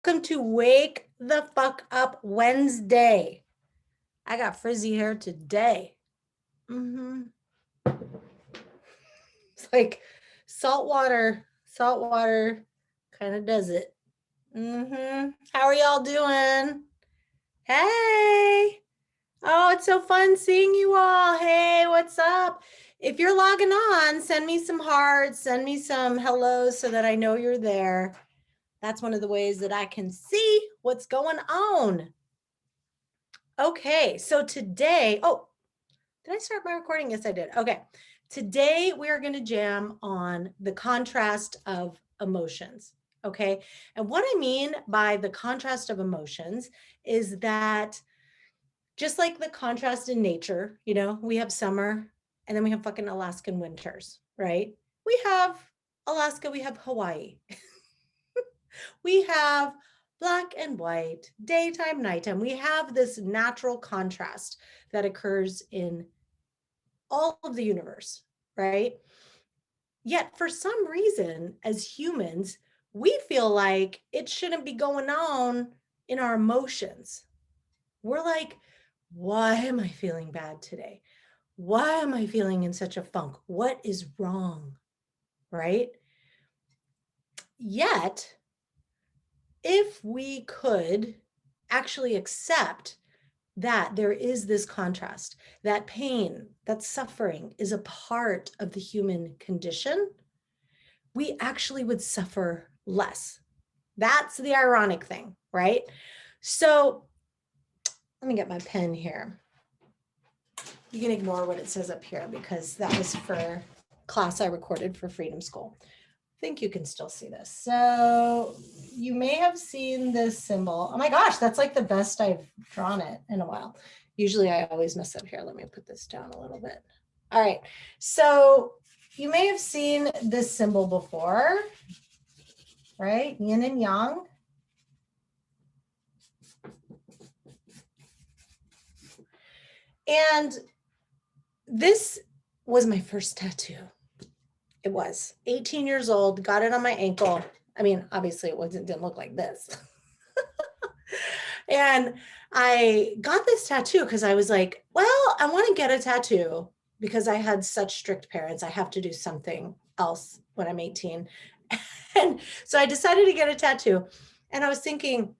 Welcome to Wake the Fuck Up Wednesday. I got frizzy hair today. It's like salt water kind of does it. How are y'all doing? Hey. Oh, it's so fun seeing you all. Hey, what's up? If you're logging on, send me some hearts, send me some hellos so that I know you're there. That's one of the ways that I can see what's going on. Okay, so today, did I start my recording? Yes, I did. Okay, today we are going to jam on the contrast of emotions. Okay, and what I mean by the contrast of emotions is that just like the contrast in nature, we have summer and then we have fucking Alaskan winters, right? We have Alaska, we have Hawaii. We have black and white, daytime, nighttime. We have this natural contrast that occurs in all of the universe, right? Yet for some reason, as humans, we feel like it shouldn't be going on in our emotions. We're like, why am I feeling bad today? Why am I feeling in such a funk? What is wrong? Right? Yet, if we could actually accept that there is this contrast, that pain, that suffering is a part of the human condition, we actually would suffer less. That's the ironic thing, right? So let me get my pen here. You can ignore what it says up here because that was for class I recorded for Freedom School. I think you can still see this. So you may have seen this symbol. Oh my gosh, that's like the best I've drawn it in a while. Usually I always mess up here. Let me put this down a little bit. All right, so you may have seen this symbol before, right? Yin and yang. And this was my first tattoo. It was 18 years old, got it on my ankle. I mean, obviously it didn't look like this. And I got this tattoo because I was like, well, I want to get a tattoo because I had such strict parents. I have to do something else when I'm 18. And so I decided to get a tattoo. And I was thinking,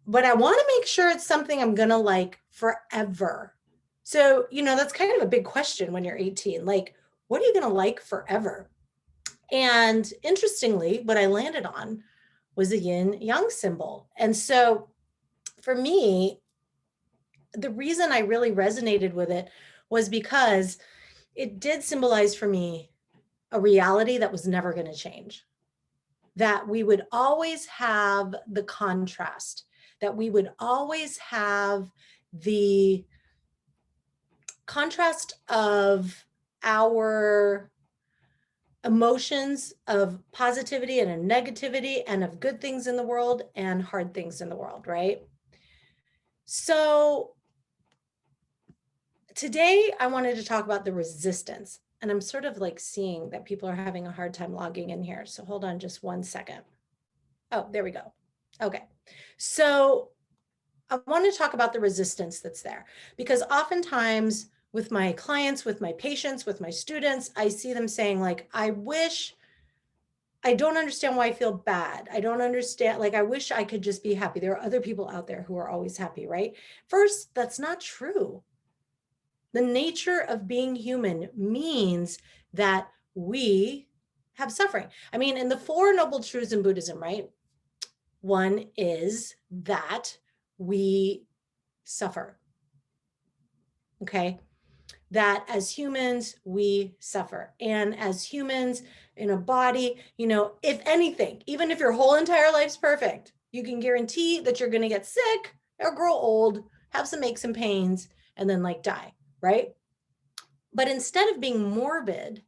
but I want to make sure it's something I'm going to like forever. So, that's kind of a big question when you're 18. Like, what are you going to like forever? And interestingly, what I landed on was a yin yang symbol. And so for me, the reason I really resonated with it was because it did symbolize for me a reality that was never going to change. That we would always have the contrast, that we would always have the contrast of our emotions of positivity and of negativity and of good things in the world and hard things in the world, right? So today I wanted to talk about the resistance, and I'm sort of like seeing that people are having a hard time logging in here. So hold on just one second. Oh, there we go. Okay. So I want to talk about the resistance that's there because oftentimes with my clients, with my patients, with my students, I see them saying like, I don't understand why I feel bad. I don't understand. Like, I wish I could just be happy. There are other people out there who are always happy, right? First, that's not true. The nature of being human means that we have suffering. I mean, in the Four Noble Truths in Buddhism, right? One is that we suffer. Okay. That as humans, we suffer. And as humans in a body, if anything, even if your whole entire life's perfect, you can guarantee that you're going to get sick or grow old, have some aches and pains, and then like die, right? But instead of being morbid,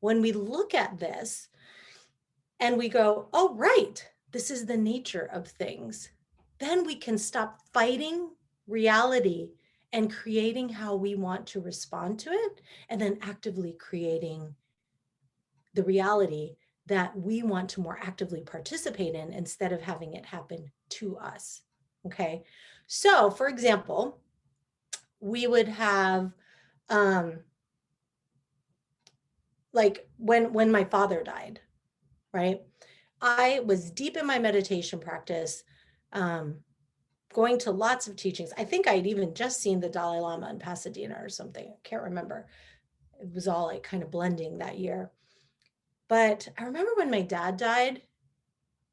when we look at this and we go, oh, right, this is the nature of things, then we can stop fighting reality and creating how we want to respond to it, and then actively creating the reality that we want to more actively participate in instead of having it happen to us. Okay. So, for example, we would have, um, like when my father died, right? I was deep in my meditation practice, um, going to lots of teachings. I think I'd even just seen the Dalai Lama in Pasadena or something. I can't remember. It was all like kind of blending that year. But I remember when my dad died,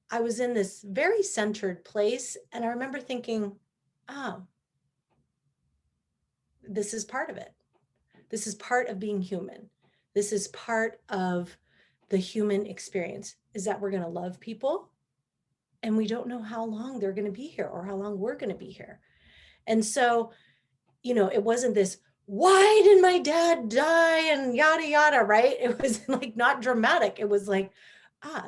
I was in this very centered place. And I remember thinking, oh, this is part of it. This is part of being human. This is part of the human experience, is that we're going to love people and we don't know how long they're going to be here or how long we're going to be here. And so, it wasn't this, why did my dad die and yada, yada, right? It was like not dramatic. It was like,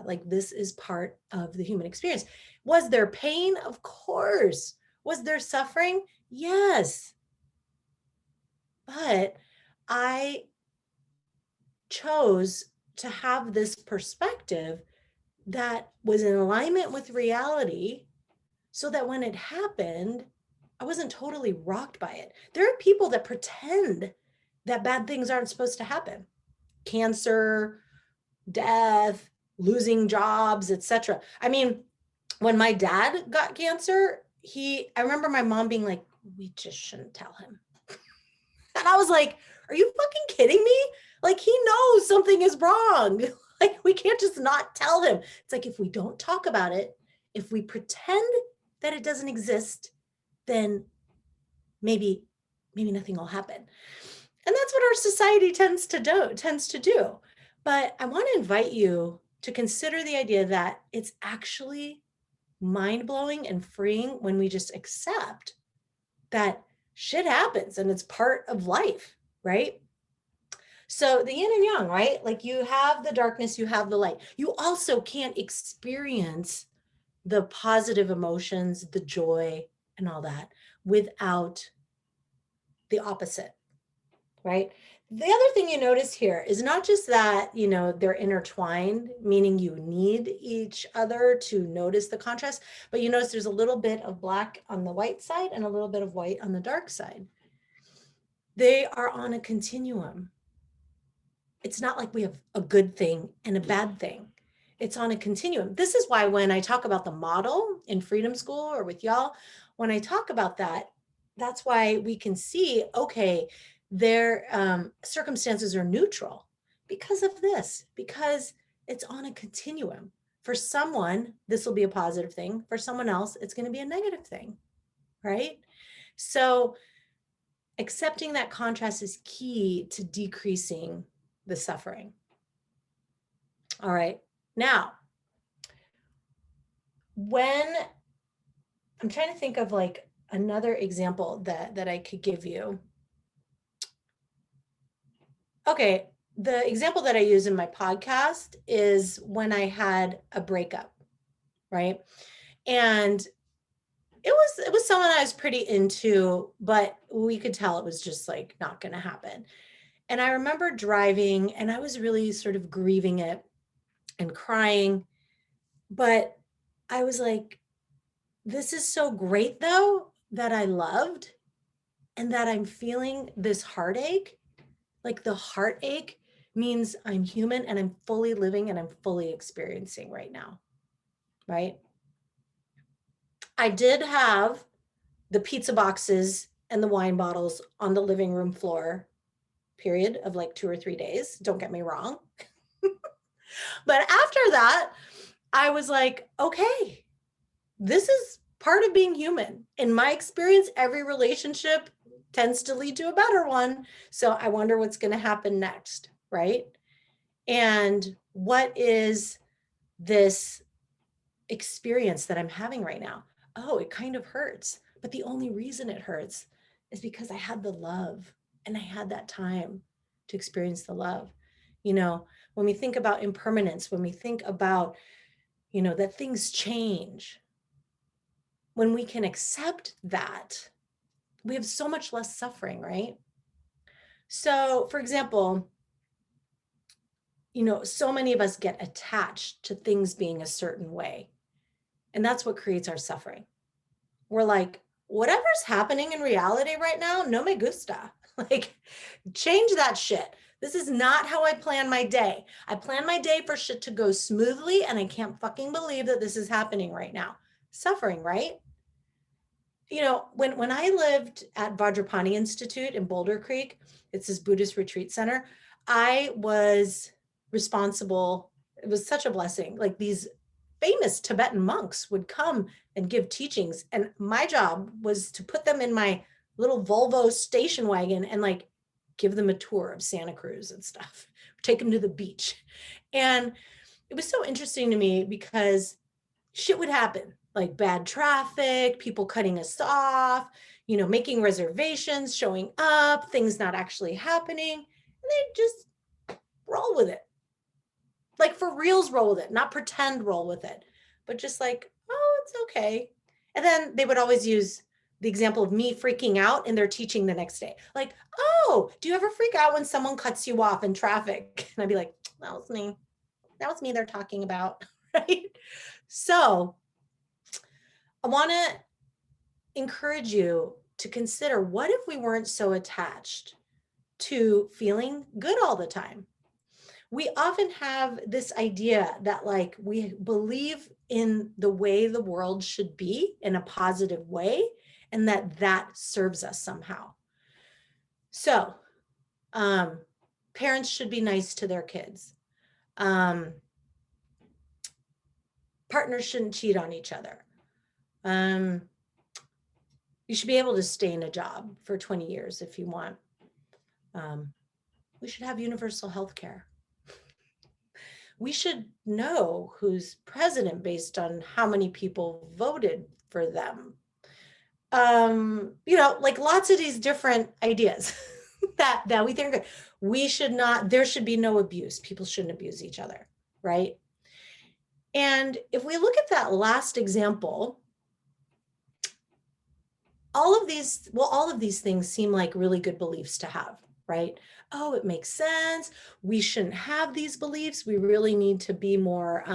like this is part of the human experience. Was there pain? Of course. Was there suffering? Yes. But I chose to have this perspective that was in alignment with reality so that when it happened, I wasn't totally rocked by it. There are people that pretend that bad things aren't supposed to happen. Cancer, death, losing jobs, etc. I mean, when my dad got cancer, I remember my mom being like, we just shouldn't tell him. And I was like, are you fucking kidding me? Like, he knows something is wrong. Like, we can't just not tell him. It's like, if we don't talk about it, if we pretend that it doesn't exist, then maybe nothing will happen. And that's what our society tends to do. But I want to invite you to consider the idea that it's actually mind-blowing and freeing when we just accept that shit happens and it's part of life, right? So the yin and yang, right? Like you have the darkness, you have the light. You also can't experience the positive emotions, the joy, and all that without the opposite, right? The other thing you notice here is not just that, they're intertwined, meaning you need each other to notice the contrast, but you notice there's a little bit of black on the white side and a little bit of white on the dark side. They are on a continuum. It's not like we have a good thing and a bad thing. It's on a continuum. This is why when I talk about the model in Freedom School or with y'all, when I talk about that, that's why we can see, okay, their circumstances are neutral because of this, because it's on a continuum. For someone, this will be a positive thing. For someone else, it's going to be a negative thing, right? So accepting that contrast is key to decreasing the suffering. All right. Now, when I'm trying to think of like another example that I could give you. Okay, the example that I use in my podcast is when I had a breakup, right? And it was someone I was pretty into, but we could tell it was just like not going to happen. And I remember driving and I was really sort of grieving it and crying, but I was like, this is so great though that I loved and that I'm feeling this heartache. Like the heartache means I'm human and I'm fully living and I'm fully experiencing right now, right? I did have the pizza boxes and the wine bottles on the living room floor, period, of like 2 or 3 days. Don't get me wrong. But after that, I was like, okay, this is part of being human. In my experience, every relationship tends to lead to a better one. So I wonder what's going to happen next, right? And what is this experience that I'm having right now? Oh, it kind of hurts. But the only reason it hurts is because I had the love and I had that time to experience the love. When we think about impermanence, when we think about, that things change, when we can accept that, we have so much less suffering, right? So, for example, so many of us get attached to things being a certain way. And that's what creates our suffering. We're like, whatever's happening in reality right now, no me gusta. Like, change that shit. This is not how I plan my day. I plan my day for shit to go smoothly, and I can't fucking believe that this is happening right now. Suffering, right? When I lived at Vajrapani Institute in Boulder Creek, it's this Buddhist retreat center, I was responsible. It was such a blessing. Like, these famous Tibetan monks would come and give teachings, and my job was to put them in my little Volvo station wagon and like give them a tour of Santa Cruz and stuff, take them to the beach. And it was so interesting to me because shit would happen, like bad traffic, people cutting us off, making reservations, showing up, things not actually happening. And they just roll with it. Like, for reals, roll with it, not pretend roll with it, but just like, oh, it's okay. And then they would always use the example of me freaking out in their teaching the next day. Like, oh, do you ever freak out when someone cuts you off in traffic? And I'd be like, that was me. That was me they're talking about, right? So I want to encourage you to consider, what if we weren't so attached to feeling good all the time? We often have this idea that, like, we believe in the way the world should be in a positive way, and that serves us somehow. So, parents should be nice to their kids. Partners shouldn't cheat on each other. You should be able to stay in a job for 20 years if you want. We should have universal health care. We should know who's president based on how many people voted for them. Like, lots of these different ideas that we think there should be no abuse. People shouldn't abuse each other, right? And if we look at that last example, all of these things seem like really good beliefs to have, right? Oh, it makes sense. We shouldn't have these beliefs. We really need to be more,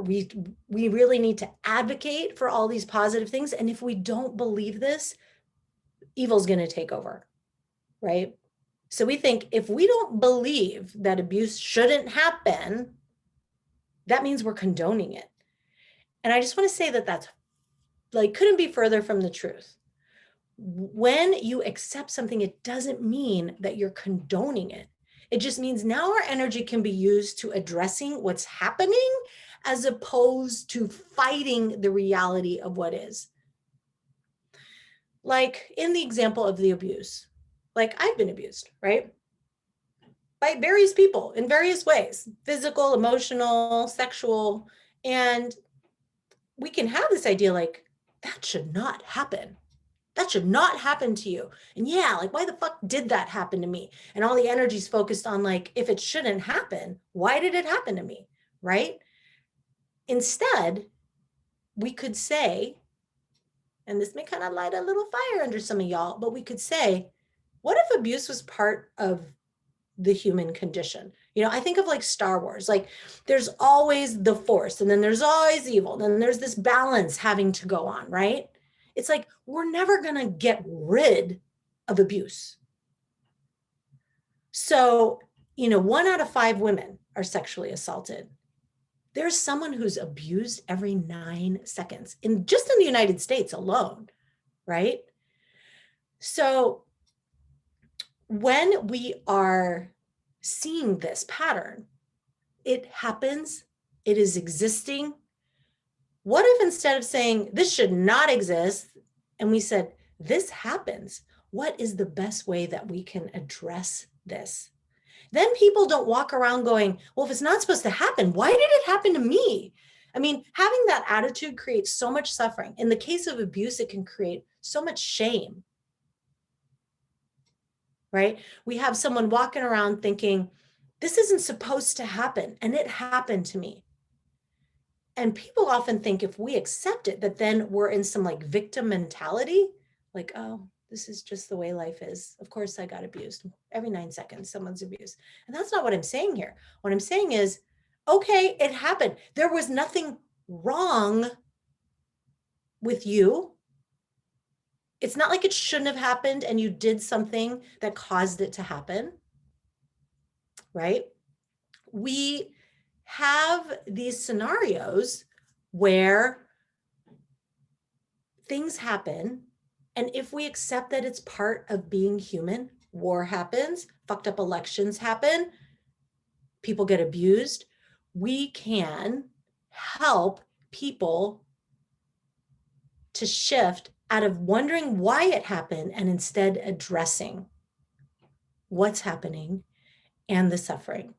we really need to advocate for all these positive things. And if we don't believe this, evil's going to take over, right? So we think, if we don't believe that abuse shouldn't happen, that means we're condoning it. And I just want to say that that's, like, couldn't be further from the truth. When you accept something, it doesn't mean that you're condoning it. It just means now our energy can be used to addressing what's happening, as opposed to fighting the reality of what is. Like, in the example of the abuse, like, I've been abused, right? By various people in various ways, physical, emotional, sexual. And we can have this idea, like, that should not happen. That should not happen to you. And yeah, like, why the fuck did that happen to me? And all the energy's focused on, like, if it shouldn't happen, why did it happen to me? Right? Instead, we could say, and this may kind of light a little fire under some of y'all, but we could say, what if abuse was part of the human condition? I think of, like, Star Wars. Like, there's always the Force, and then there's always evil, and then there's this balance having to go on, right? It's like, we're never going to get rid of abuse. So, 1 out of 5 women are sexually assaulted. There's someone who's abused every 9 seconds just in the United States alone, right? So when we are seeing this pattern, it happens, it is existing. What if, instead of saying this should not exist, and we said this happens, what is the best way that we can address this? Then people don't walk around going, well, if it's not supposed to happen, why did it happen to me? I mean, having that attitude creates so much suffering. In the case of abuse, it can create so much shame, right? We have someone walking around thinking, this isn't supposed to happen, and it happened to me. And people often think, if we accept it, that then we're in some, like, victim mentality, like, oh, This is just the way life is. Of course, I got abused. Every 9 seconds, someone's abused. And that's not what I'm saying here. What I'm saying is, okay, it happened. There was nothing wrong with you. It's not like it shouldn't have happened and you did something that caused it to happen, right? We have these scenarios where things happen. And if we accept that it's part of being human, war happens, fucked up elections happen, people get abused, we can help people to shift out of wondering why it happened and instead addressing what's happening and the suffering.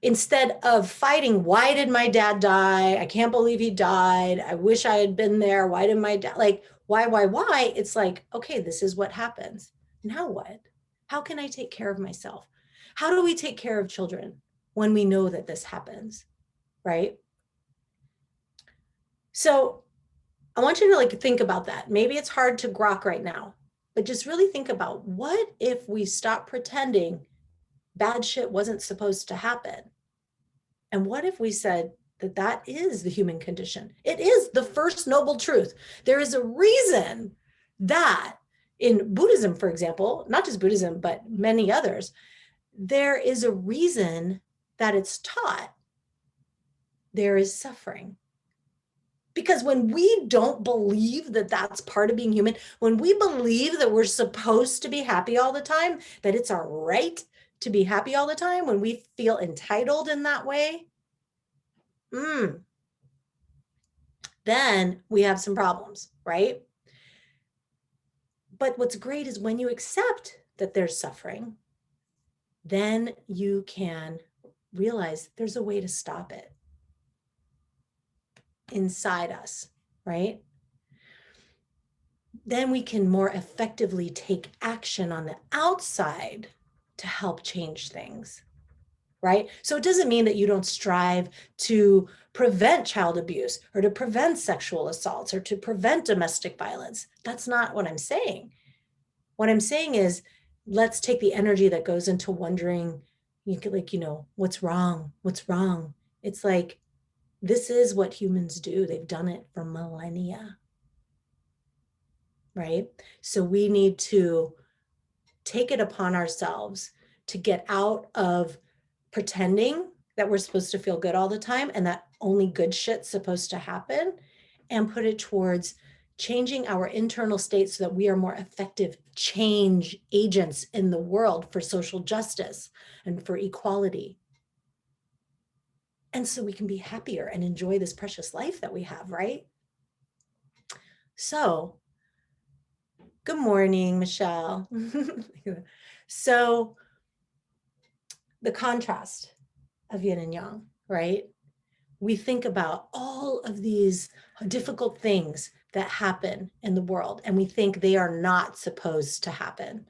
Instead of fighting, why did my dad die? I can't believe he died. I wish I had been there. Why did my dad, like, why? It's like, okay, this is what happens. Now what? How can I take care of myself? How do we take care of children when we know that this happens, right? So I want you to like think about that. Maybe it's hard to grok right now, but just really think about what if we stop pretending bad shit wasn't supposed to happen? And what if we said that that is the human condition? It is the first noble truth. There is a reason that in Buddhism, for example, not just Buddhism, but many others, there is a reason that it's taught there is suffering. Because when we don't believe that that's part of being human, when we believe that we're supposed to be happy all the time, that it's our right to be happy all the time, when we feel entitled in that way, then we have some problems, right? But what's great is when you accept that there's suffering, then you can realize there's a way to stop it inside us, right? Then we can more effectively take action on the outside to help change things, right? So it doesn't mean that you don't strive to prevent child abuse or to prevent sexual assaults or to prevent domestic violence. That's not what I'm saying. What I'm saying is, let's take the energy that goes into wondering, what's wrong? What's wrong? It's like, this is what humans do. They've done it for millennia, right? So we need to take it upon ourselves to get out of pretending that we're supposed to feel good all the time and that only good shit's supposed to happen, and put it towards changing our internal state so that we are more effective change agents in the world for social justice and for equality. And so we can be happier and enjoy this precious life that we have, right? So, good morning, Michelle. So, the contrast of yin and yang, right? We think about all of these difficult things that happen in the world, and we think they are not supposed to happen,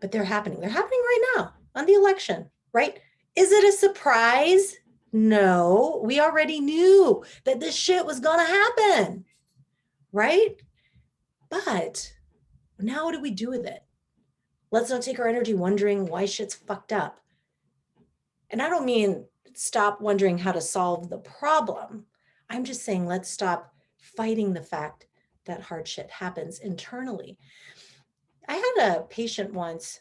but they're happening. They're happening right now on the election, right? Is it a surprise? No, we already knew that this shit was going to happen, right? But now what do we do with it? Let's not take our energy wondering why shit's fucked up. And I don't mean stop wondering how to solve the problem. I'm just saying, let's stop fighting the fact that hard shit happens internally. I had a patient once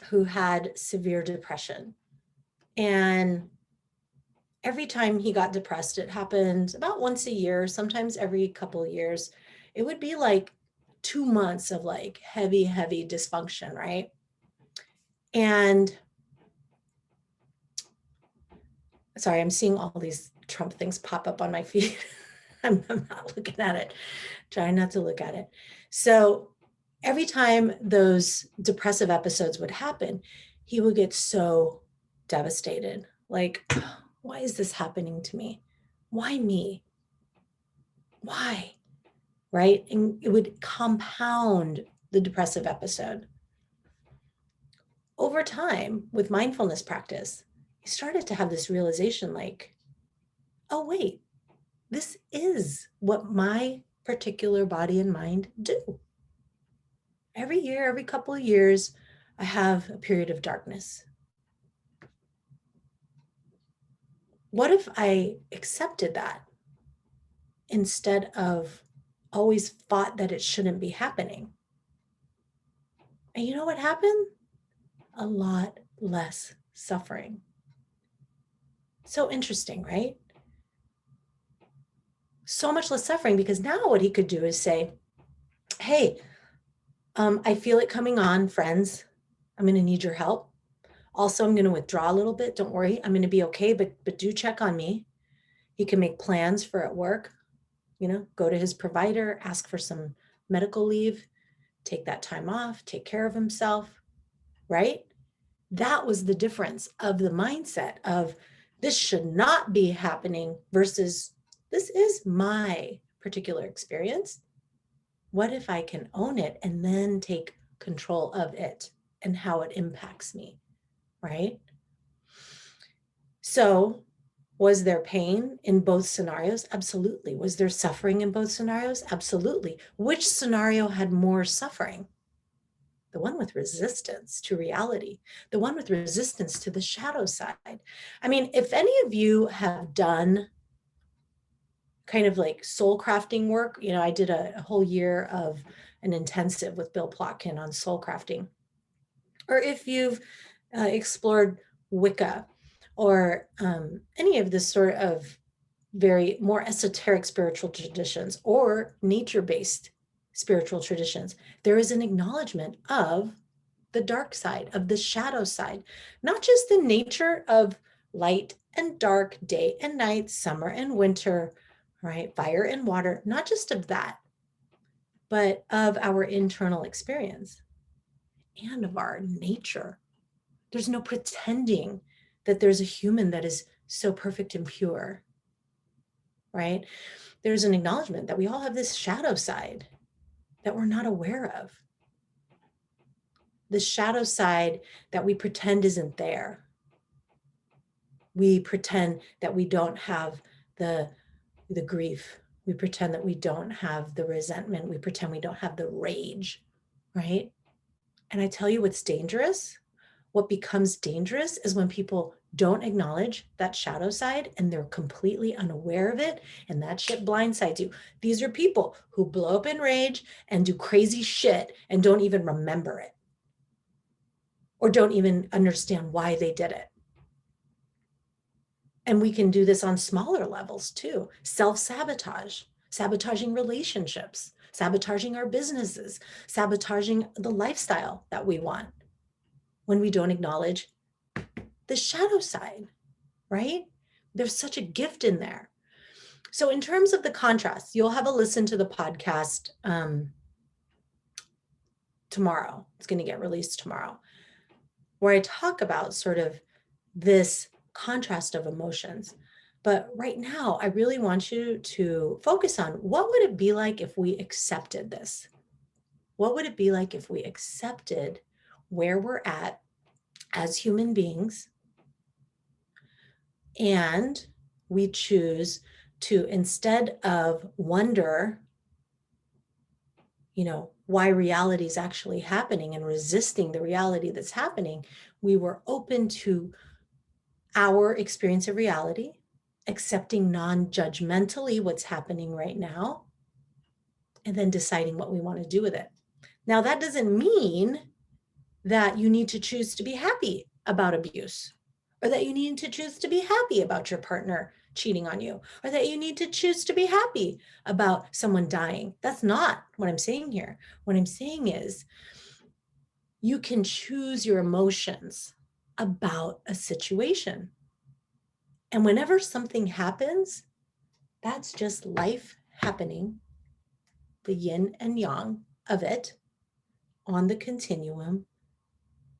who had severe depression. And every time he got depressed, it happened about once a year, sometimes every couple of years. It would be like 2 months of like heavy, heavy dysfunction, right? And sorry, I'm seeing all these Trump things pop up on my feed. I'm not looking at it, trying not to look at it. So every time those depressive episodes would happen, he would get so devastated. Like, why is this happening to me? Why me? Why? Right? And it would compound the depressive episode. Over time, with mindfulness practice, he started to have this realization like, oh, wait, this is what my particular body and mind do. every year, every couple of years, I have a period of darkness. What if I accepted that instead of always thought that it shouldn't be happening? And you know what happened? A lot less suffering. So interesting, right? So much less suffering, because now what he could do is say, hey, I feel it coming on, friends. I'm going to need your help. Also, I'm going to withdraw a little bit. Don't worry. I'm going to be okay, but do check on me. He can make plans for at work, go to his provider, ask for some medical leave, take that time off, take care of himself, right? That was the difference of the mindset of this should not be happening versus this is my particular experience. What if I can own it and then take control of it and how it impacts me, right? So, was there pain in both scenarios? Absolutely. Was there suffering in both scenarios? Absolutely. Which scenario had more suffering? The one with resistance to reality, the one with resistance to the shadow side. I mean, if any of you have done kind of like soul crafting work, I did a whole year of an intensive with Bill Plotkin on soul crafting, or if you've explored Wicca or any of this sort of very more esoteric spiritual traditions or nature-based spiritual traditions, there is an acknowledgement of the dark side, of the shadow side, not just the nature of light and dark, day and night, summer and winter, right? Fire and water, not just of that, but of our internal experience and of our nature. There's no pretending that there's a human that is so perfect and pure, right? There's an acknowledgement that we all have this shadow side that we're not aware of. The shadow side that we pretend isn't there. We pretend that we don't have the grief. We pretend that we don't have the resentment. We pretend we don't have the rage, right? And I tell you what's dangerous. What becomes dangerous is when people don't acknowledge that shadow side and they're completely unaware of it, and that shit blindsides you. These are people who blow up in rage and do crazy shit and don't even remember it or don't even understand why they did it. And we can do this on smaller levels too. Self-sabotage, sabotaging relationships, sabotaging our businesses, sabotaging the lifestyle that we want when we don't acknowledge the shadow side, right? There's such a gift in there. So in terms of the contrast, you'll have a listen to the podcast tomorrow. It's going to get released tomorrow, where I talk about sort of this contrast of emotions. But right now, I really want you to focus on what would it be like if we accepted this? What would it be like if we accepted where we're at as human beings, and we choose to, instead of wonder, why reality is actually happening and resisting the reality that's happening, we were open to our experience of reality, accepting non-judgmentally what's happening right now, and then deciding what we want to do with it. Now, that doesn't mean that you need to choose to be happy about abuse, or that you need to choose to be happy about your partner cheating on you, or that you need to choose to be happy about someone dying. That's not what I'm saying here. What I'm saying is you can choose your emotions about a situation. And whenever something happens, that's just life happening, the yin and yang of it on the continuum,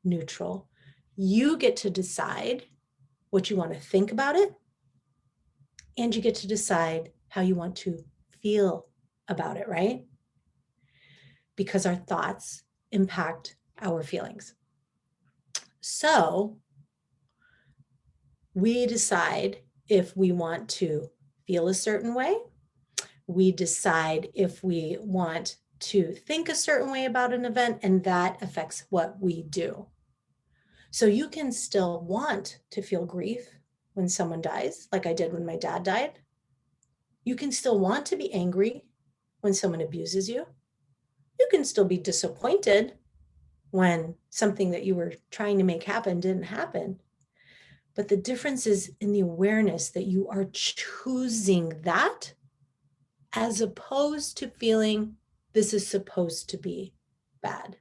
neutral. You get to decide what you want to think about it, and you get to decide how you want to feel about it, right? Because our thoughts impact our feelings. So we decide if we want to feel a certain way. We decide if we want to think a certain way about an event, and that affects what we do. So you can still want to feel grief when someone dies, like I did when my dad died. You can still want to be angry when someone abuses you. You can still be disappointed when something that you were trying to make happen didn't happen. But the difference is in the awareness that you are choosing that as opposed to feeling this is supposed to be bad.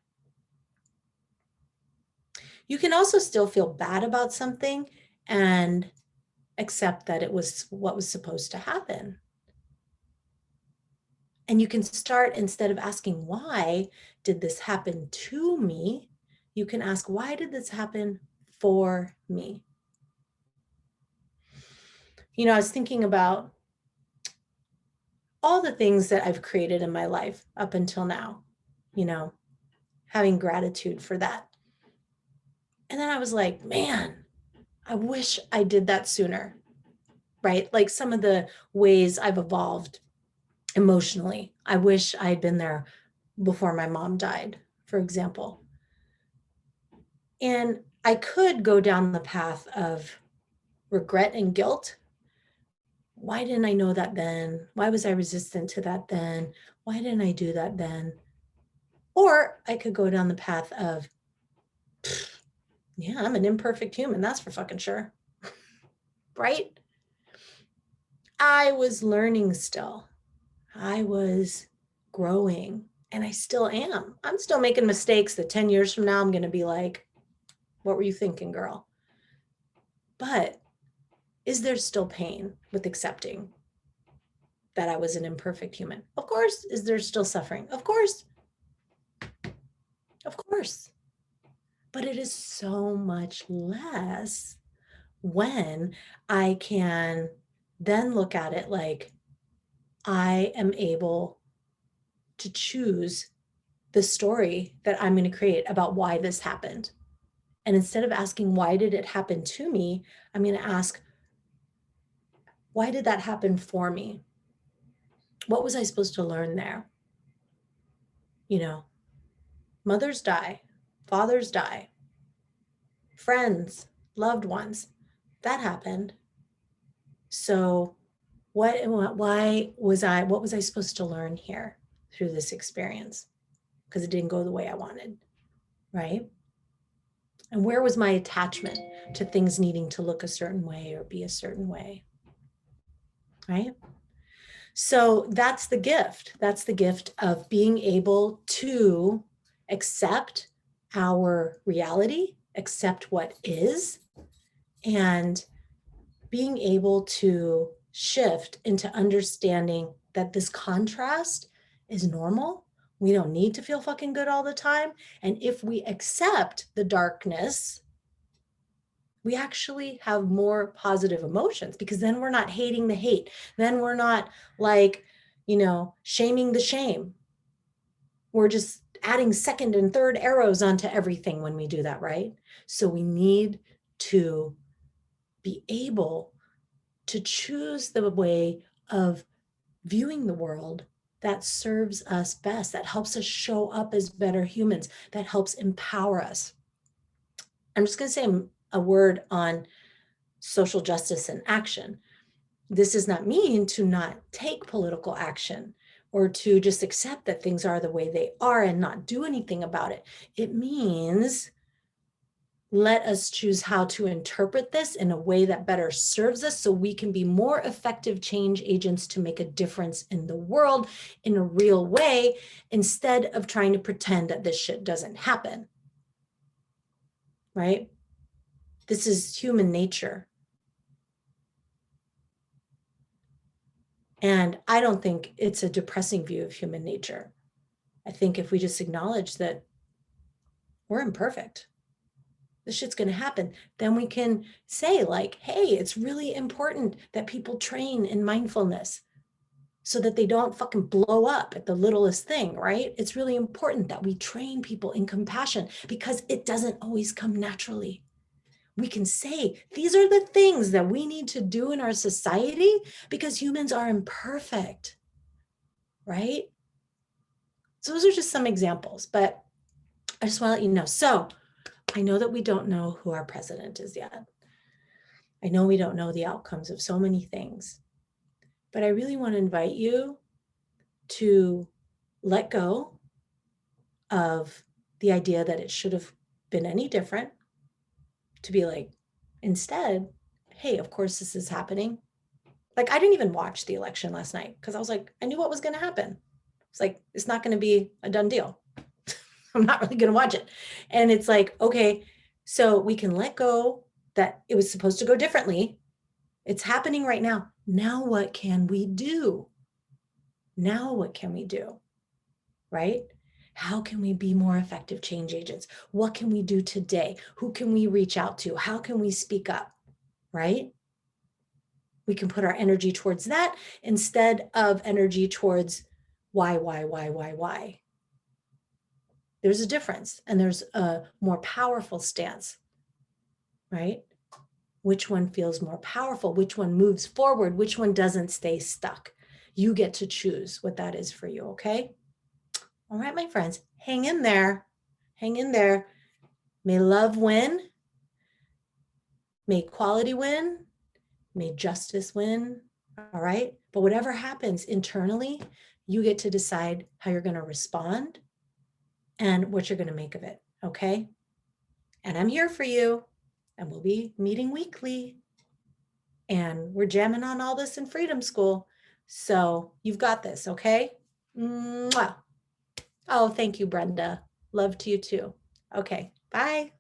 You can also still feel bad about something and accept that it was what was supposed to happen. And you can start, instead of asking, why did this happen to me? You can ask, why did this happen for me? I was thinking about all the things that I've created in my life up until now, having gratitude for that. And then I was like, man, I wish I did that sooner, right? Like some of the ways I've evolved emotionally. I wish I had been there before my mom died, for example. And I could go down the path of regret and guilt. Why didn't I know that then? Why was I resistant to that then? Why didn't I do that then? Or I could go down the path of, yeah, I'm an imperfect human. That's for fucking sure. Right? I was learning still. I was growing, and I still am. I'm still making mistakes that 10 years from now, I'm going to be like, what were you thinking, girl? But is there still pain with accepting that I was an imperfect human? Of course. Is there still suffering? Of course. Of course. But it is so much less when I can then look at it like I am able to choose the story that I'm going to create about why this happened. And instead of asking, why did it happen to me? I'm going to ask, why did that happen for me? What was I supposed to learn there? Mothers die, fathers die, friends, loved ones. That happened. So what was I supposed to learn here through this experience? Because it didn't go the way I wanted, right? And where was my attachment to things needing to look a certain way or be a certain way, right? So that's the gift. That's the gift of being able to accept our reality, accept what is, and being able to shift into understanding that this contrast is normal. We don't need to feel fucking good all the time. And if we accept the darkness, we actually have more positive emotions, because then we're not hating the hate. Then we're not like, shaming the shame. We're just adding second and third arrows onto everything when we do that, right? So we need to be able to choose the way of viewing the world that serves us best, that helps us show up as better humans, that helps empower us. I'm just going to say a word on social justice and action. This does not mean to not take political action or to just accept that things are the way they are and not do anything about it. It means let us choose how to interpret this in a way that better serves us so we can be more effective change agents to make a difference in the world in a real way, instead of trying to pretend that this shit doesn't happen, right? This is human nature. And I don't think it's a depressing view of human nature. I think if we just acknowledge that we're imperfect, this shit's going to happen, then we can say like, hey, it's really important that people train in mindfulness so that they don't fucking blow up at the littlest thing, right? It's really important that we train people in compassion, because it doesn't always come naturally. We can say, these are the things that we need to do in our society because humans are imperfect, right? So those are just some examples, but I just want to let you know. So I know that we don't know who our president is yet. I know we don't know the outcomes of so many things, but I really want to invite you to let go of the idea that it should have been any different, to be like, instead, hey, of course this is happening. Like, I didn't even watch the election last night because I was like, I knew what was going to happen. It's like, it's not going to be a done deal. I'm not really going to watch it. And it's like, okay, so we can let go that it was supposed to go differently. It's happening right now. Now what can we do? Now what can we do? Right? How can we be more effective change agents? What can we do today? Who can we reach out to? How can we speak up? Right? We can put our energy towards that instead of energy towards why. There's a difference, and there's a more powerful stance, right? Which one feels more powerful? Which one moves forward? Which one doesn't stay stuck? You get to choose what that is for you, okay? All right, my friends, hang in there. Hang in there. May love win. May equality win. May justice win. All right? But whatever happens internally, you get to decide how you're going to respond and what you're going to make of it, okay? And I'm here for you, and we'll be meeting weekly. And we're jamming on all this in Freedom School. So you've got this, okay? Mwah. Oh, thank you, Brenda. Love to you too. Okay, bye.